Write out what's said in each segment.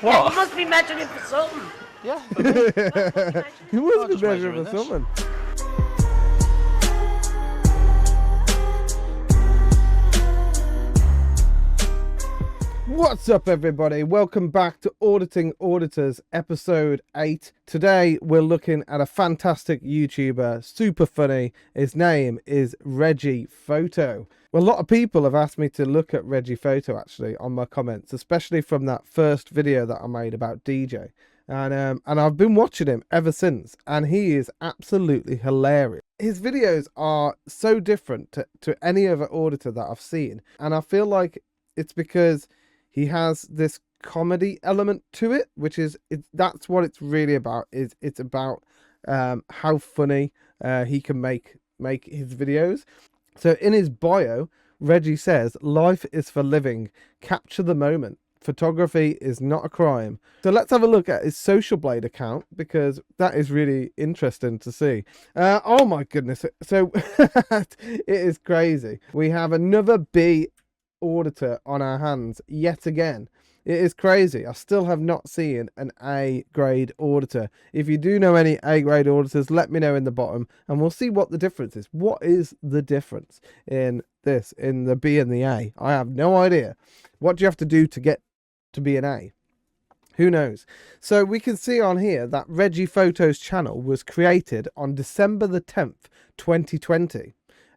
What? Yeah, you must be measuring for something. Yeah. You must be just measuring measuring for this. something. What's up, everybody? Welcome back to Auditing Auditors episode 8. Today we're looking at a fantastic YouTuber, super funny. His name is Reggie Photo. Well, a lot of people have asked me to look at Reggie Photo actually on my comments, especially from that first video that I made about DJ. And I've been watching him ever since, and he is absolutely hilarious. His videos are so different to any other auditor that I've seen, and I feel like it's because he has this comedy element to it, which is that's what it's really about. It's about how funny he can make his videos. So in his bio, Reggie says, "Life is for living. Capture the moment. Photography is not a crime." So let's have a look at his Social Blade account, because that is really interesting to see. Oh my goodness. So it is crazy. We have another B auditor on our hands yet again. It is crazy. I still have not seen an A grade auditor. If you do know any A grade auditors, let me know in the bottom and we'll see what the difference is. What is the difference in this, in the B and the A? I have no idea. What do you have to do to get to be an A? Who knows? So we can see on here that Reggie Photo's channel was created on December the 10th, 2020.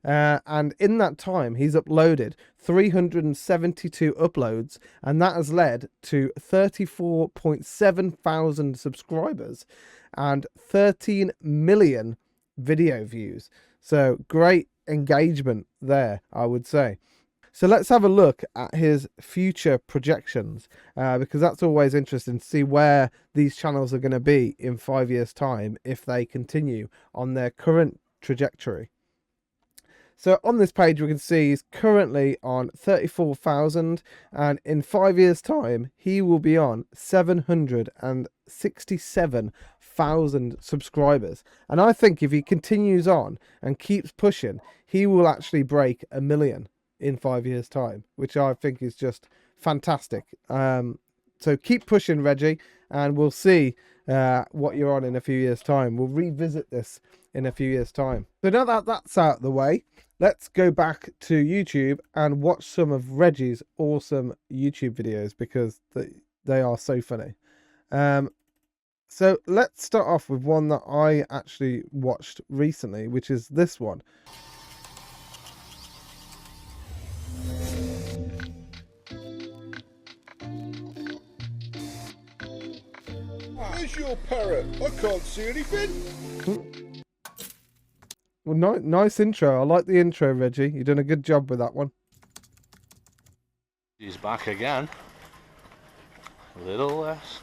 And in that time, he's uploaded 372 uploads, and that has led to 34.7 thousand subscribers and 13 million video views. So great engagement there, I would say. So let's have a look at his future projections, because that's always interesting to see where these channels are going to be in 5 years' time if they continue on their current trajectory. So on this page, we can see he's currently on 34,000, and in 5 years' time, he will be on 767,000 subscribers. And I think if he continues on and keeps pushing, he will actually break 1 million in 5 years' time, which I think is just fantastic. So keep pushing, Reggie, and we'll see what you're on in a few years' time. We'll revisit this in a few years' time. So now that that's out of the way, let's go back to YouTube and watch some of Reggie's awesome YouTube videos, because they are so funny. So let's start off with one that I actually watched recently, which is this one. Where's your parrot? I can't see anything. Well, nice intro. I like the intro, Reggie. You've done a good job with that one. He's back again. A little less.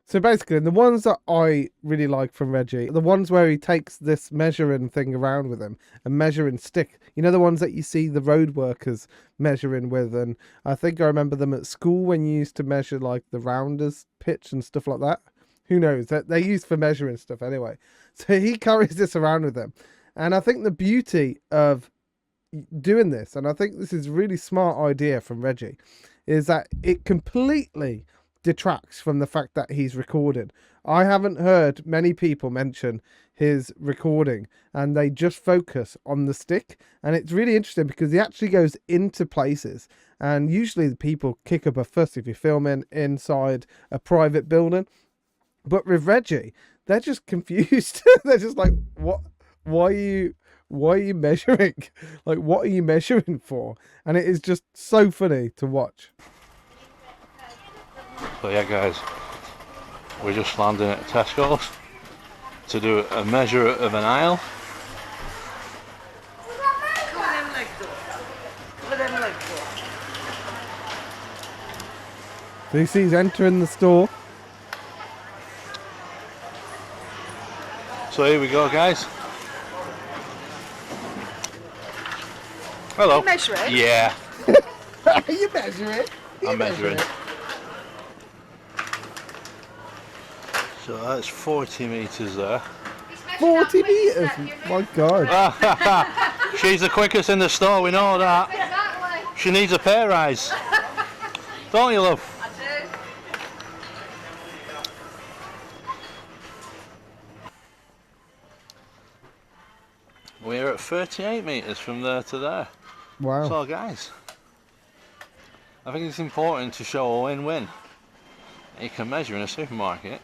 So basically, the ones that I really like from Reggie, the ones where he takes this measuring thing around with him, a measuring stick. You know, the ones that you see the road workers measuring with, and I think I remember them at school when you used to measure like the rounders pitch and stuff like that. Who knows? They're used for measuring stuff anyway. So he carries this around with him. And I think the beauty of doing this, and I think this is a really smart idea from Reggie, is that it completely detracts from the fact that he's recording. I haven't heard many people mention his recording, and they just focus on the stick. And it's really interesting because he actually goes into places, and usually the people kick up a fuss if you're filming inside a private building. But with Reggie, they're just confused. They're just like, what? Why are you measuring? Like, what are you measuring for? And it is just so funny to watch. So yeah, guys, we're just landing at Tesco's to do a measure of an aisle. So he sees entering the store. So here we go, guys. Hello. You measure it? Yeah. You measure it. I'm measuring. So that's 40 metres there. 40 meters. My God. She's the quickest in the store, we know that. Exactly. She needs a pay rise. Don't you, love? I do. We're at 38 metres from there to there. Wow. So guys, I think it's important to show a win-win. You can measure in a supermarket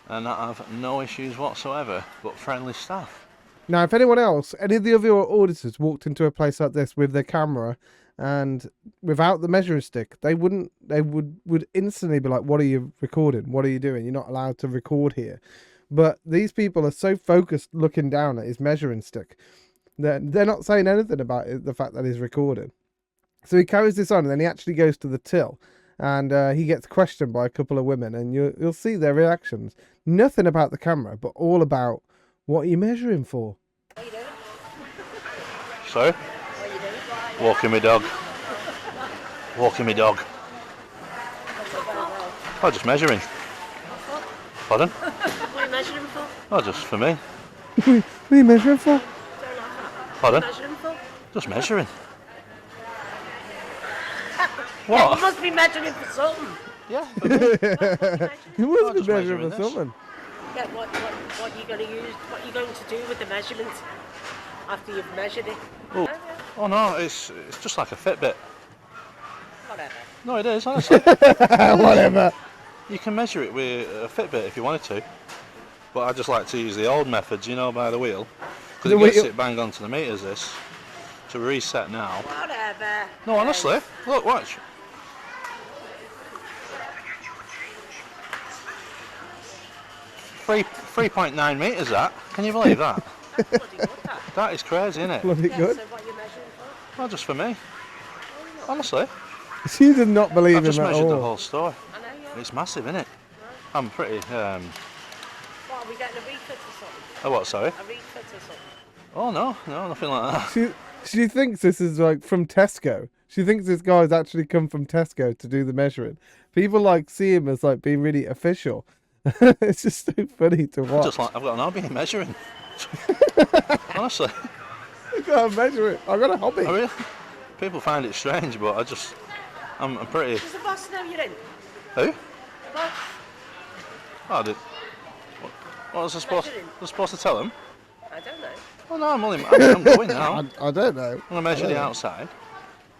and not have no issues whatsoever, but friendly staff. Now, if anyone else, any of the other auditors walked into a place like this with their camera and without the measuring stick, they would instantly be like, what are you recording? What are you doing? You're not allowed to record here. But these people are so focused looking down at his measuring stick that they're not saying anything about it, the fact that he's recording. So he carries this on, and then he actually goes to the till, and he gets questioned by a couple of women, and you'll see their reactions. Nothing about the camera, but all about what are you measuring for? What are you doing? Sorry? What are you doing? Walking my dog. Walking my dog. Oh, just measuring. Pardon? What are you measuring for? Oh, just for me. What are you measuring for? Pardon? Measuring for? Just measuring. Yeah, What? you must be measuring for something. Yeah, for me. He must be just measuring measuring for this. something. Yeah, what are you going to use? What are you going to do with the measurements after you've measured it? Oh. Oh no, it's just like a Fitbit. Whatever. No, it is, honestly. Whatever. You can measure it with a Fitbit if you wanted to. But I just like to use the old methods, you know, by the wheel. Because The it gets wheel. it bang onto the meters, this. To reset now. Whatever. No, honestly. Look, watch. Three 3.9 meters, that. Can you believe that? That's bloody good, that. That is crazy, isn't it? Bloody Yeah, good. so what are you measuring for? Well, just for me. Honestly. She does not believe I've in just that at measured the all. whole store. I know, yeah. It's massive, isn't it? I'm pretty, What, are we getting a refit or something? oh what, sorry? A refit or something? Oh no, nothing like that. She thinks this is like from Tesco. She thinks this guy's actually come from Tesco to do the measuring. People like see him as like being really official. It's just so funny to watch. Just like, I've got an hobby in measuring. Honestly. I gotta measure it. I got a hobby. I really, people find it strange, but I'm pretty. Does the boss know you're in? Who? The boss? Oh, I did. What was I supposed? Measuring. Was I supposed to tell them? I don't know. Oh no, I'm going now. I'm I don't know. gonna measure the outside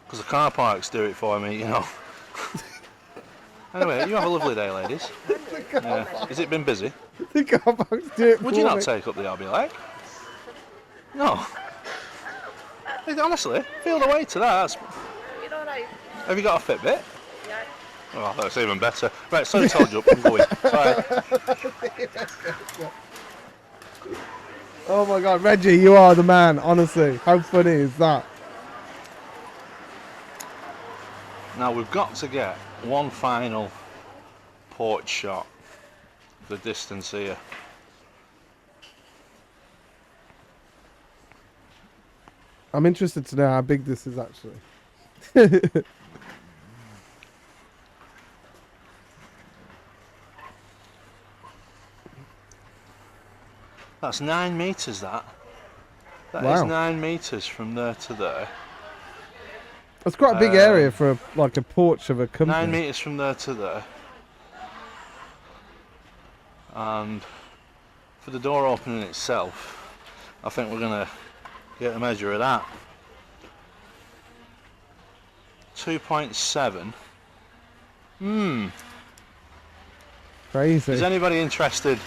because the car parks do it for me, you know. Anyway, you have a lovely day, ladies. Yeah. Has it been busy? The car parks do it Would for you not me. take up the hobby, like? No. Honestly, feel the way to that. You're alright. Have you got a Fitbit? Yeah. Oh, that's even better. Right, sorry to hold you up. I'm going. Bye. Oh my god, Reggie, you are the man, honestly. How funny is that? Now we've got to get one final porch shot of the distance here. I'm interested to know how big this is actually. That's 9 metres, that. That Wow. is 9 metres from there to there. That's quite a big area for like a porch of a company. 9 metres from there to there. And for the door opening itself, I think we're going to get a measure of that. 2.7. Crazy. Is anybody interested?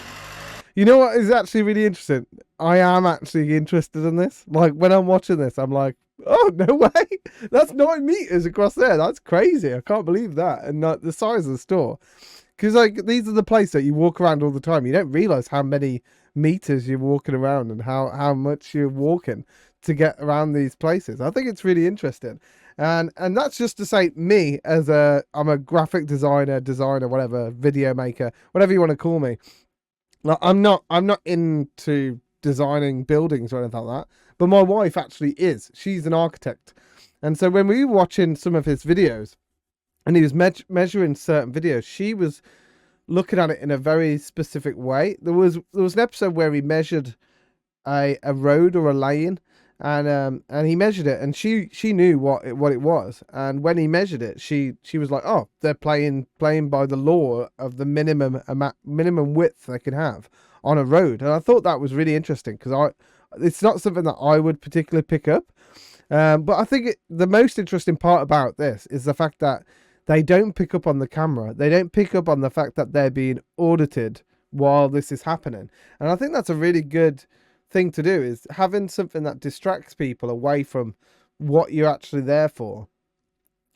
You know what is actually really interesting? I am actually interested in this. Like when I'm watching this, I'm like, oh no way, that's 9 meters across there. That's crazy. I can't believe that. And like the size of the store, because like these are the places that you walk around all the time. You don't realize how many meters you're walking around and how much you're walking to get around these places. I think it's really interesting. And that's just to say, me as I'm a graphic designer, whatever, video maker, whatever you want to call me. Like, I'm not into designing buildings or anything like that, but my wife actually is. She's an architect. And so when we were watching some of his videos, and he was measuring certain videos. She was looking at it in a very specific way. There was an episode where he measured a road or a lane, and he measured it, and she knew what it was. And when he measured it, she was like, oh, they're playing by the law of the minimum width they can have on a road. And I thought that was really interesting, because it's not something that I would particularly pick up. But I think the most interesting part about this is the fact that they don't pick up on the camera. They don't pick up on the fact that they're being audited while this is happening. And I think that's a really good thing to do, is having something that distracts people away from what you're actually there for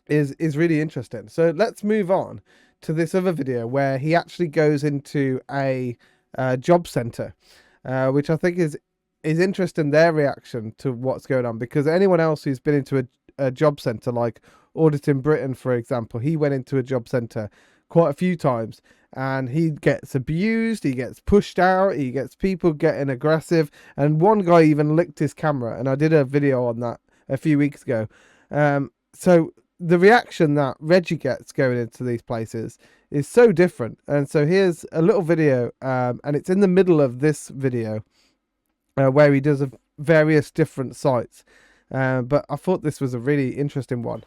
is really interesting. So let's move on to this other video where he actually goes into a job center, which I think is interesting, their reaction to what's going on, because anyone else who's been into a job center, like Auditing Britain, for example, he went into a job center quite a few times, and he gets abused, he gets pushed out, he gets people getting aggressive, and one guy even licked his camera, and I did a video on that a few weeks ago. So the reaction that Reggie gets going into these places is so different. And so here's a little video, and it's in the middle of this video, where he does various different sites, but I thought this was a really interesting one.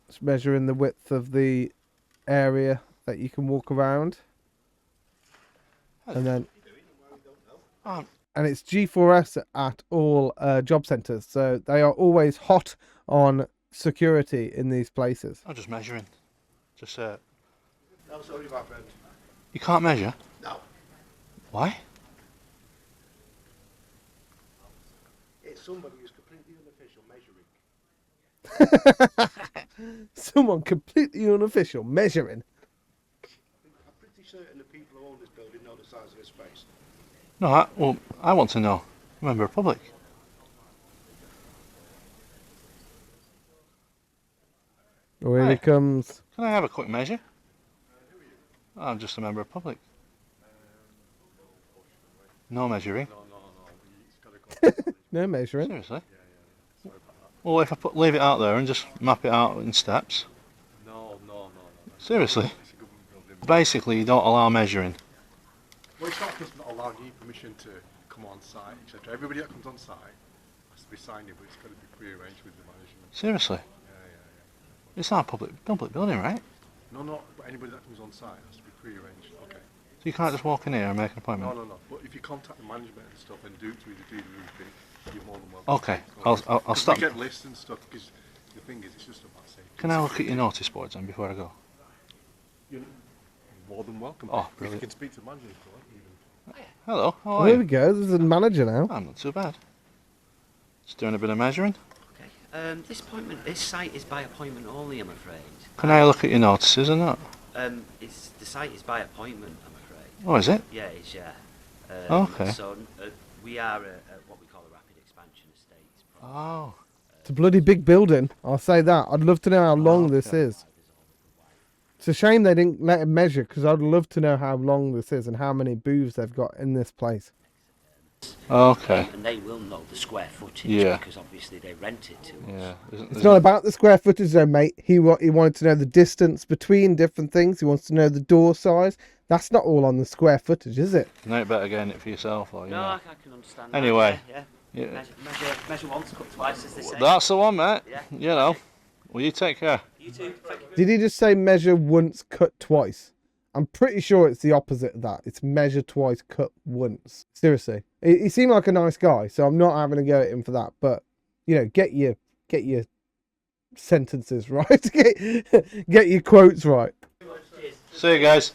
It's measuring the width of the area that you can walk around, and then and it's G4S at all job centres, so they are always hot on security in these places. I'm just measuring. Just No, sorry, my friend. you can't measure. No. Why? It's somebody who's completely unofficial measuring. Someone completely unofficial measuring. I'm pretty certain the people who own this building know the size of this space. No, I want to know. Member of public. Oh, here he comes. Can I have a quick measure? I'm just a member of public. No measuring. No measuring. Seriously? Well, if I leave it out there and just map it out in steps. No. Seriously? Basically, you don't allow measuring. Well, it's not just not allowing you permission to come on site, etc. Everybody that comes on site has to be signed in, but it's got to be pre-arranged with the management. Seriously? Yeah. It's not a public building, right? No, but anybody that comes on site has to be pre-arranged. Okay. So you can't just walk in here and make an appointment? No. But if you contact the management and stuff and do the roofing, you're more than welcome. Okay, I'll stop. We get lists and stuff, because the thing is, it's just about safety. Can I look at your notice boards then before I go? You're more than welcome. Oh, If you brilliant. can speak to the manager if you want, even. Hello, how Oh, are here you? we go. There's a manager now. I'm not too bad. Just doing a bit of measuring. Okay. This site is by appointment only, I'm afraid. Can I look at your notices or not? The site is by appointment, I'm afraid. Oh, is it? Yeah, it is, yeah. Okay. So we are at what we call a rapid expansion estate. Oh. It's a bloody big building, I'll say that. I'd love to know how long this okay. is. It's a shame they didn't let him measure, because I'd love to know how long this is and how many booths they've got in this place. Okay. And they will know the square footage, Yeah. because obviously they rent it to us. Yeah. It's not about the square footage though, mate. He wanted to know the distance between different things. He wants to know the door size. That's not all on the square footage, is it? No, better getting it for yourself, or you No, know. I can understand Anyway. that. Yeah. Yeah. Measure once, cut twice, as they say. That's the one, mate. Yeah. You know. Well, you take care. You too. Thank you. Did he just say measure once, cut twice? I'm pretty sure it's the opposite of that. It's measure twice, cut once. Seriously. He seemed like a nice guy, so I'm not having a go at him for that. But, you know, get your sentences right. Get your quotes right. See you guys.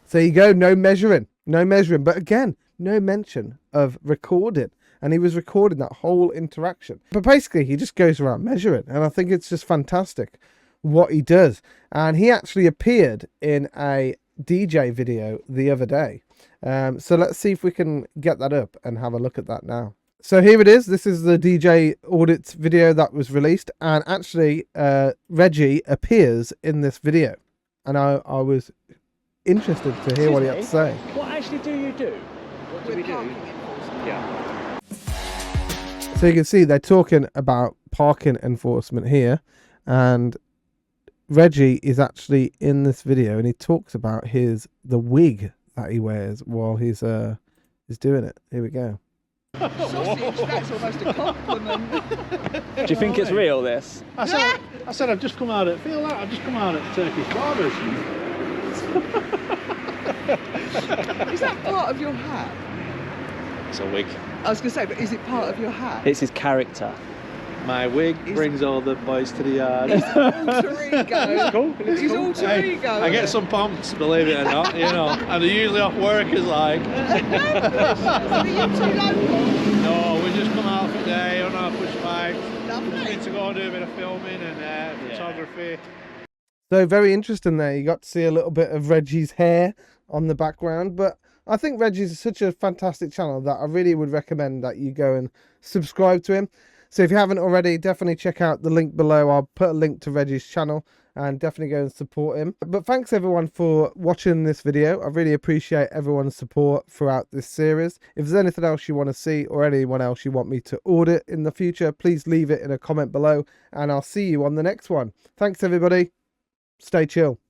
So you go, no measuring. But again, no mention of recording. And he was recording that whole interaction. But basically, he just goes around measuring. And I think it's just fantastic what he does. And he actually appeared in a DJ video the other day. So let's see if we can get that up and have a look at that now. So here it is. This is the DJ audits video that was released. And actually, Reggie appears in this video. And I was interested to hear what he had to say. What actually do you do? What do we do? Yeah. So you can see they're talking about parking enforcement here, and Reggie is actually in this video, and he talks about the wig that he wears while he's doing it. Here we go. Sausage, that's almost a compliment. Do you think it's real, this? I said I've just come out at, feel that, I've just come out at Turkish barbers. Is that part of your hat? It's a wig. I was going to say, but is it part of your hat? It's his character. My wig brings all the boys to the yard. Alter ego. Cool. It's his alter ego. I get some pumps, believe it or not, you know, and they're usually off work as like. Are you too local? No, we just come out for a day on our push bike. Lovely. Need to go and do a bit of filming and photography. So very interesting there. You got to see a little bit of Reggie's hair on the background, but I think Reggie's such a fantastic channel that I really would recommend that you go and subscribe to him. So if you haven't already, definitely check out the link below. I'll put a link to Reggie's channel and definitely go and support him. But thanks everyone for watching this video. I really appreciate everyone's support throughout this series. If there's anything else you want to see or anyone else you want me to audit in the future, please leave it in a comment below and I'll see you on the next one. Thanks everybody. Stay chill.